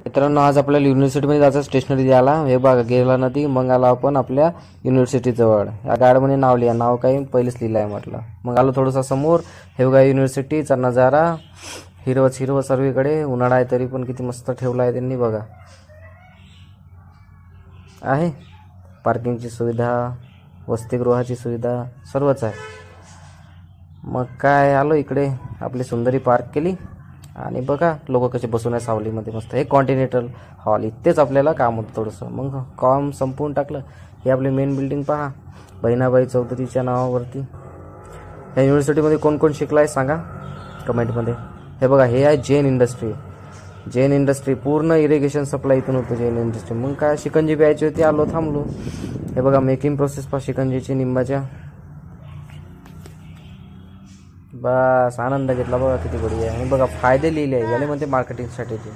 मित्रांनो, आज आपल्याला युनिव्हर्सिटीमध्ये जायचं स्टेशनरी द्यायला. हे बघा, गेला नदी मग आला आपण आपल्या युनिव्हर्सिटी जवळ. या गार्डमध्ये नाव लिहा. नाव काही पहिलेच लिहिलं आहे म्हटलं. मग आलो थोडंसं समोर. हे बघा युनिव्हर्सिटीचा नजारा. हिरवच हिरवं सर्वीकडे. उन्हाळा आहे तरी पण किती मस्त ठेवला आहे त्यांनी बघा. आहे पार्किंगची सुविधा, वसतिगृहाची सुविधा सर्वच आहे. मग काय, आलो इकडे. आपली सुंदरी पार्क केली आणि बघा लोक कसे बसून आहे सावलीमध्ये मस्त. हे कॉन्टिनेंटल हॉल, इथेच आपल्याला काम होतं थोडंसं. मग काम संपवून टाकलं. हे आपली मेन बिल्डिंग पहा, बहिणाबाई चौधरीच्या नावावरती. या युनिव्हर्सिटीमध्ये कोण कोण शिकला आहे सांगा कमेंटमध्ये. हे बघा, हे आहे जैन इंडस्ट्री. जैन इंडस्ट्री पूर्ण इरिगेशन सप्लाय इथून होतं जैन इंडस्ट्री. मग काय, शिकंजी प्यायची होती, आलो थांबलो. हे बघा मेकिंग प्रोसेस पहा शिकंजीची निंबाच्या. बस आनंद घेतला बघा किती बढिया. आणि बघा फायदे लिहिले आहे याले म्हणते मार्केटिंग स्ट्रॅटेजी.